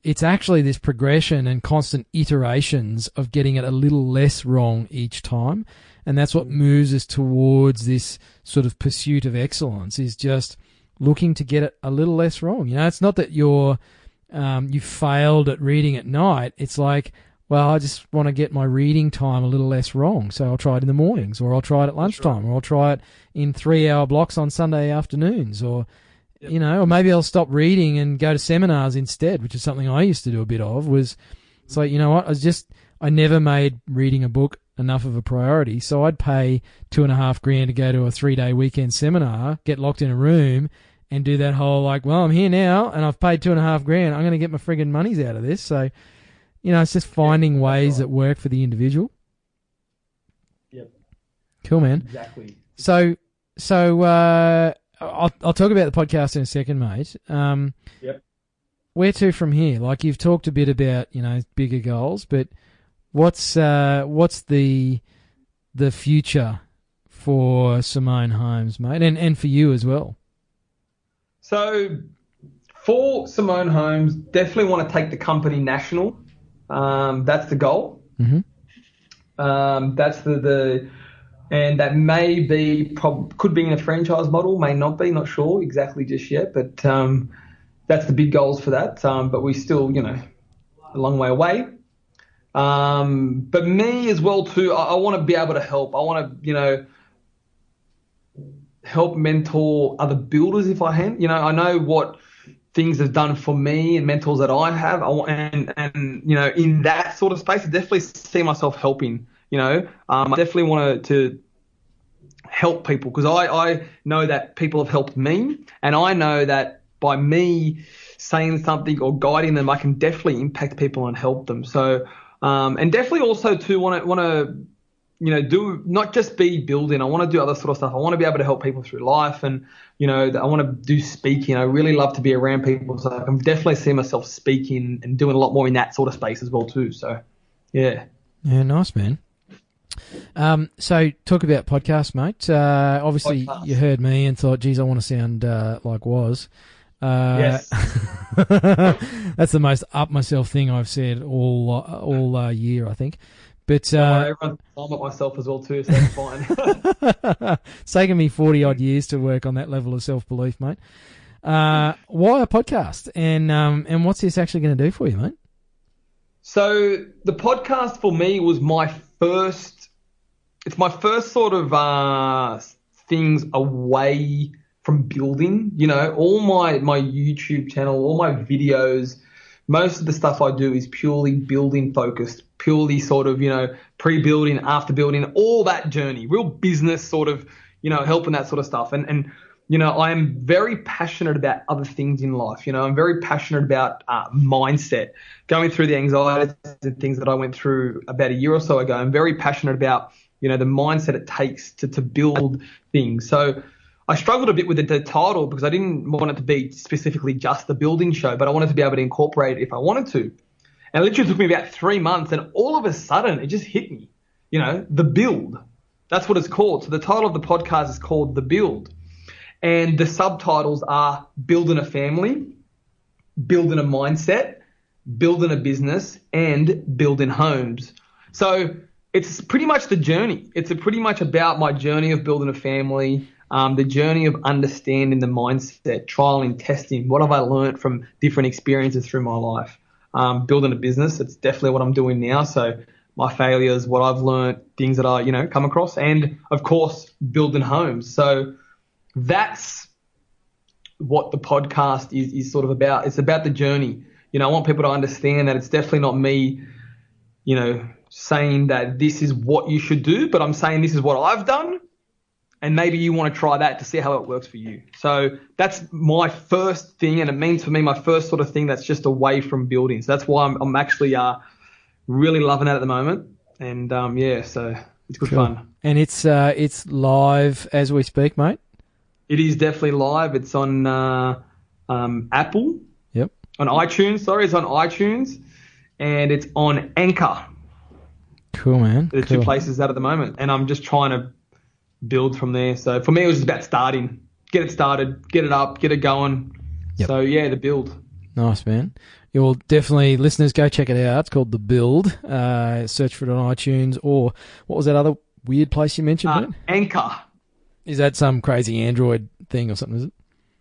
S2: it's actually this progression and constant iterations of getting it a little less wrong each time. And that's what moves us towards this sort of pursuit of excellence, is just looking to get it a little less wrong. It's not that you failed at reading at night. It's like, well, I just want to get my reading time a little less wrong, so I'll try it in the mornings, or I'll try it at lunchtime, or I'll try it in 3-hour blocks on Sunday afternoons, or or maybe I'll stop reading and go to seminars instead, which is something I used to do a bit of. It's like, I never made reading a book enough of a priority, so I'd pay $2,500 to go to a 3-day weekend seminar, get locked in a room, and do that whole I'm here now and I've paid $2,500. I'm going to get my friggin' monies out of this. So, it's just finding ways that work for the individual.
S3: Yep.
S2: Cool, man.
S3: Exactly.
S2: So I'll talk about the podcast in a second, mate.
S3: Yep.
S2: Where to from here? Like, you've talked a bit about, bigger goals, but what's the future for Simone Holmes, mate, and for you as well?
S3: So for Simone Holmes, definitely want to take the company national. That's the goal.
S2: Mm-hmm.
S3: That's and that may be, could be in a franchise model, may not be, not sure exactly just yet, but that's the big goals for that. But we still, a long way away. But me as well too, I want to be able to help. I want to, help mentor other builders if I can. I know what things have done for me and mentors that I have. And in that sort of space, I definitely see myself helping. I definitely want to help people, because I know that people have helped me, and I know that by me saying something or guiding them, I can definitely impact people and help them. So, and definitely also too want to do, not just be building. I want to do other sort of stuff. I want to be able to help people through life, and I want to do speaking. I really love to be around people, so I can definitely see myself speaking and doing a lot more in that sort of space as well too. So, yeah.
S2: Yeah, nice, man. So talk about podcasts, mate. Obviously,
S3: Podcast.
S2: you heard me and thought, geez, I want to sound like Was.
S3: Yes.
S2: That's the most up myself thing I've said all year, I think. But
S3: Everyone's I'm at myself as well too, so that's fine.
S2: it's taken me 40 odd years to work on that level of self belief, mate. Why a podcast? And what's this actually going to do for you, mate?
S3: So the podcast for me was my first sort of things away from building. You know, all my YouTube channel, all my videos, most of the stuff I do is purely building focused, purely sort of, you know, pre-building, after building, all that journey, real business sort of, you know, helping that sort of stuff. And you know, I am very passionate about other things in life. You know, I'm very passionate about mindset, going through the anxieties and things that I went through about a year or so ago. I'm very passionate about, you know, the mindset it takes to build things. So I struggled a bit with the title because I didn't want it to be specifically just the building show, but I wanted to be able to incorporate it if I wanted to. And it literally took me about 3 months, and all of a sudden it just hit me, you know, the build. That's what it's called. So the title of the podcast is called The Build. And the subtitles are building a family, building a mindset, building a business, and building homes. So it's pretty much the journey. It's pretty much about my journey of building a family, the journey of understanding the mindset, trialing, testing. What have I learned from different experiences through my life? Building a business, it's definitely what I'm doing now. So my failures, what I've learned, things that I, you know, come across, and of course, building homes. So that's what the podcast is sort of about. It's about the journey. You know, I want people to understand that it's definitely not me, you know, saying that this is what you should do, but I'm saying this is what I've done, and maybe you want to try that to see how it works for you. So that's my first thing, and it means for me my first sort of thing that's just away from building. So that's why I'm actually really loving it at the moment, and yeah, so it's good fun.
S2: And it's live as we speak, mate.
S3: It is definitely live. It's on Apple.
S2: Yep.
S3: On iTunes, sorry. It's on iTunes. And it's on Anchor.
S2: Cool, man.
S3: The two places at the moment. And I'm just trying to build from there. So for me, it was just about starting. Get it started, get it up, get it going. Yep. So, yeah, the build.
S2: Nice, man. You'll definitely, listeners, go check it out. It's called The Build. Search for it on iTunes, or what was that other weird place you mentioned, mate?
S3: Anchor.
S2: Is that some crazy Android thing or something, is it?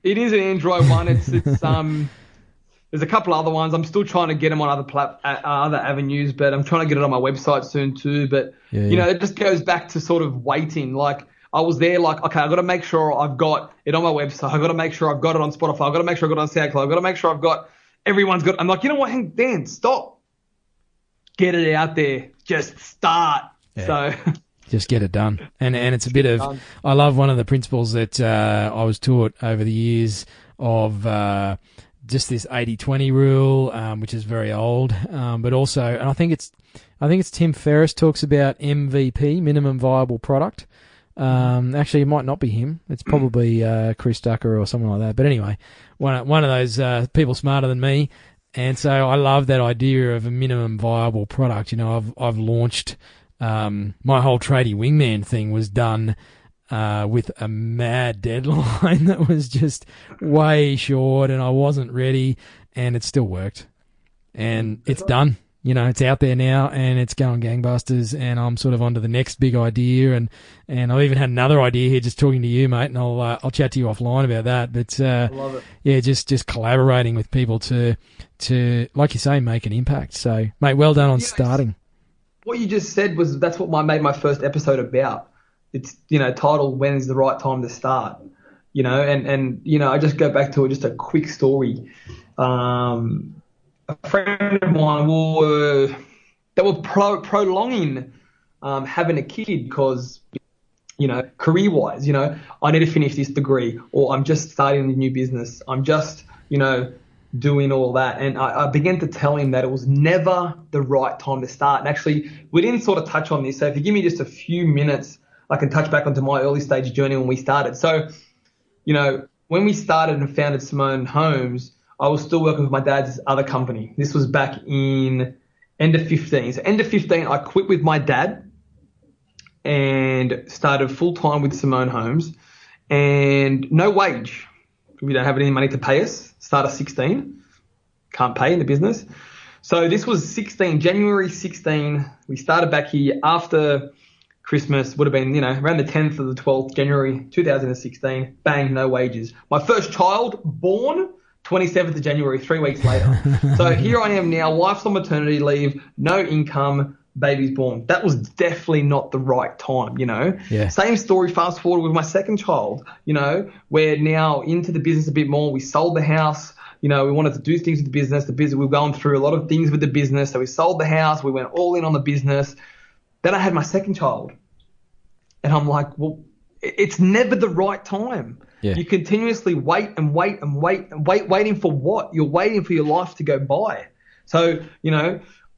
S3: It is an Android one. It's there's a couple other ones. I'm still trying to get them on other avenues, but I'm trying to get it on my website soon too. But, you know, it just goes back to sort of waiting. Like, I was there like, okay, I've got to make sure I've got it on my website. I've got to make sure I've got it on Spotify. I've got to make sure I've got it on SoundCloud. I've got to make sure I've got everyone's got. I'm like, you know what, Dan, stop. Get it out there. Just start. Yeah. So
S2: just get it done. And it's a bit of, I love one of the principles that I was taught over the years of just this 80-20 rule, which is very old, but also, and I think it's Tim Ferriss talks about MVP, minimum viable product. Actually, it might not be him. It's probably Chris Ducker or someone like that. But anyway, one of those people smarter than me. And so I love that idea of a minimum viable product. You know, I've launched my whole tradie wingman thing was done with a mad deadline that was just way short, and I wasn't ready, and it still worked. And it's done. You know, it's out there now, and it's going gangbusters, and I'm sort of onto the next big idea, and I've even had another idea here just talking to you, mate, and I'll chat to you offline about that. But
S3: I love it.
S2: Yeah, just collaborating with people to like you say, make an impact. So, mate, well done on starting.
S3: What you just said that's what I made my first episode about. It's, you know, titled "When is the right time to start?" You know, and you know, I just go back to just a quick story. A friend of mine were prolonging having a kid because, you know, career-wise, you know, I need to finish this degree, or I'm just starting a new business. I'm just, you know, doing all that. And I began to tell him that it was never the right time to start. And actually, we didn't sort of touch on this. So if you give me just a few minutes, I can touch back onto my early stage journey when we started. So, you know, when we started and founded Simone Homes, I was still working with my dad's other company. This was back in end of 15. So end of 15, I quit with my dad, and started full-time with Simone Homes, and no wage. We don't have any money to pay us. Start at 16. Can't pay in the business. So this was January 16. We started back here after Christmas, would have been, around the 10th or the 12th January 2016. Bang, no wages. My first child born 27th of January, 3 weeks later. So here I am now, wife's on maternity leave, no income, baby's born. That was definitely not the right time,
S2: Yeah.
S3: Same story, fast forward with my second child, we're now into the business a bit more. We sold the house. We wanted to do things with the business. We were going through a lot of things with the business. So we sold the house. We went all in on the business. Then I had my second child. And I'm like, well, it's never the right time.
S2: Yeah.
S3: You continuously waiting for what? You're waiting for your life to go by. So,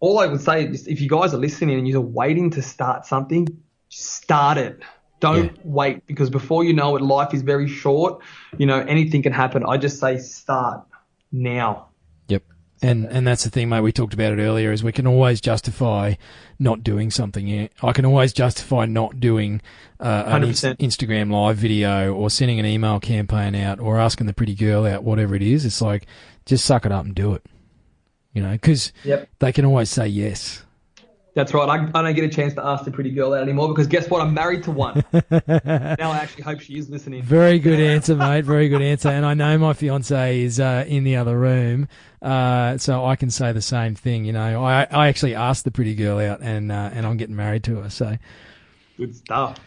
S3: all I would say is if you guys are listening and you're waiting to start something, start it. Don't wait, because before you know it, life is very short. Anything can happen. I just say start now.
S2: Yep. And that's the thing, mate, we talked about it earlier, is we can always justify not doing something. Yeah. I can always justify not doing an
S3: 100%.
S2: Instagram live video or sending an email campaign out or asking the pretty girl out, whatever it is. It's like, just suck it up and do it. Because they can always say yes.
S3: That's right. I don't get a chance to ask the pretty girl out anymore, because guess what? I'm married to one. Now I actually hope she is listening.
S2: Very good answer, mate. Very good answer. And I know my fiance is in the other room, so I can say the same thing. I actually asked the pretty girl out, and I'm getting married to her. So
S3: Good stuff.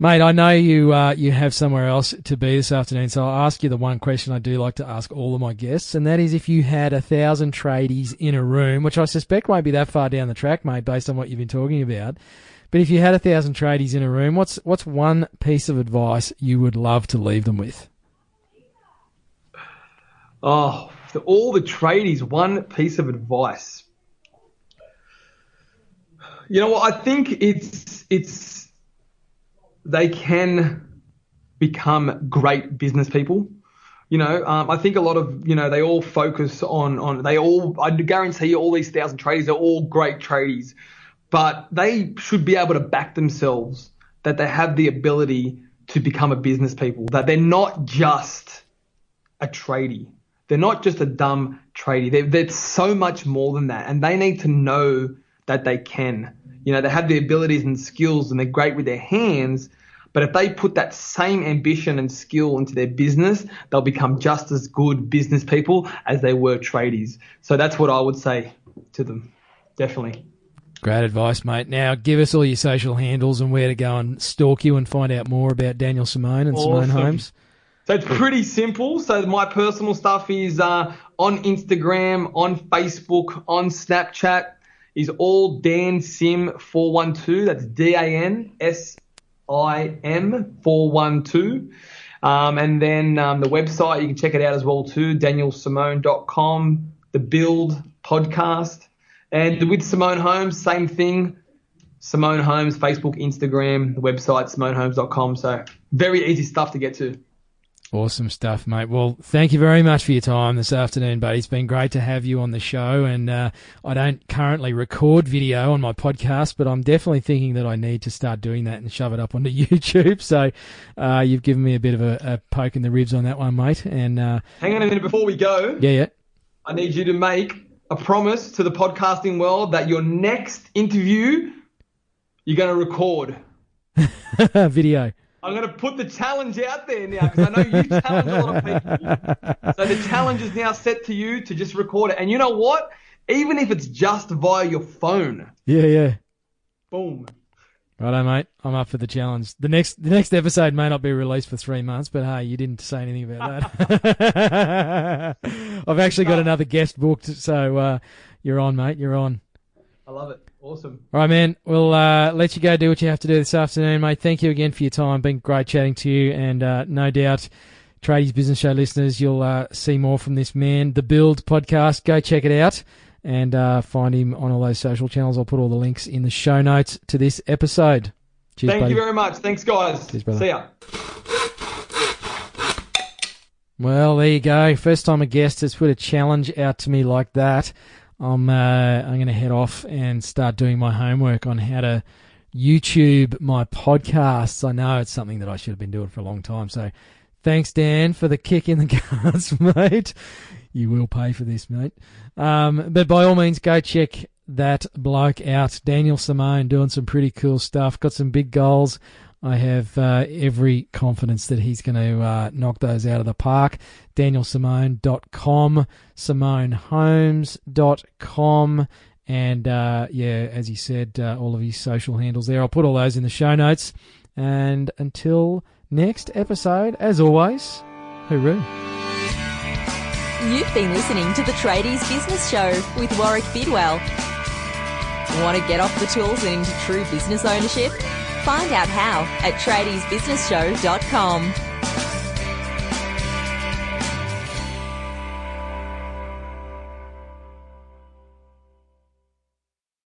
S2: Mate, I know you have somewhere else to be this afternoon, so I'll ask you the one question I do like to ask all of my guests, and that is if you had 1,000 tradies in a room, which I suspect won't be that far down the track, mate, based on what you've been talking about, but if you had 1,000 tradies in a room, what's one piece of advice you would love to leave them with?
S3: Oh, for all the tradies, one piece of advice. You know what? I think it's they can become great business people. I think a lot of, they all focus I guarantee you all these 1,000 tradies are all great tradies, but they should be able to back themselves that they have the ability to become a business people, that they're not just a tradie. They're not just a dumb tradie. They're so much more than that, and they need to know that they can. They have the abilities and skills, and they're great with their hands. But if they put that same ambition and skill into their business, they'll become just as good business people as they were tradies. So that's what I would say to them. Definitely.
S2: Great advice, mate. Now, give us all your social handles and where to go and stalk you and find out more about Daniel Simone and Simone Homes.
S3: So it's pretty simple. So my personal stuff is on Instagram, on Facebook, on Snapchat. Is all Dan Sim 412. That's DANSIM 412. And then the website, you can check it out as well too, danielsimone.com, the Build podcast. And with Simone Homes, same thing. Simone Homes, Facebook, Instagram, the website, simonehomes.com. So very easy stuff to get to.
S2: Awesome stuff, mate. Well, thank you very much for your time this afternoon, buddy. It's been great to have you on the show, and I don't currently record video on my podcast, but I'm definitely thinking that I need to start doing that and shove it up onto YouTube. So you've given me a bit of a poke in the ribs on that one, mate. And
S3: hang on a minute before we go.
S2: Yeah.
S3: I need you to make a promise to the podcasting world that your next interview you're going to record.
S2: Video.
S3: I'm going to put the challenge out there now, because I know you challenge a lot of people. So the challenge is now set to you to just record it. And you know what? Even if it's just via your phone.
S2: Yeah.
S3: Boom.
S2: Righto, mate. I'm up for the challenge. The next episode may not be released for 3 months, but hey, you didn't say anything about that. I've actually got another guest booked, so you're on, mate. You're on.
S3: I love it. Awesome.
S2: All right, man. We'll let you go do what you have to do this afternoon, mate. Thank you again for your time. Been great chatting to you, and no doubt, Tradies Business Show listeners, you'll see more from this man. The Build podcast. Go check it out and find him on all those social channels. I'll put all the links in the show notes to this episode. Cheers,
S3: Thank
S2: buddy.
S3: you very much. Thanks, guys.
S2: Cheers, brother.
S3: See ya.
S2: Well, there you go. First time a guest has put a challenge out to me like that. I'm going to head off and start doing my homework on how to YouTube my podcasts. I know it's something that I should have been doing for a long time. So thanks, Dan, for the kick in the guts, mate. You will pay for this, mate. But by all means, go check that bloke out. Daniel Simone doing some pretty cool stuff. Got some big goals. I have every confidence that he's going to knock those out of the park. DanielSimone.com, SimoneHomes.com, and as he said, all of his social handles there. I'll put all those in the show notes. And until next episode, as always, hooroo.
S1: You've been listening to the Tradies Business Show with Warwick Bidwell. Want to get off the tools and into true business ownership? Find out how at tradiesbusinessshow.com.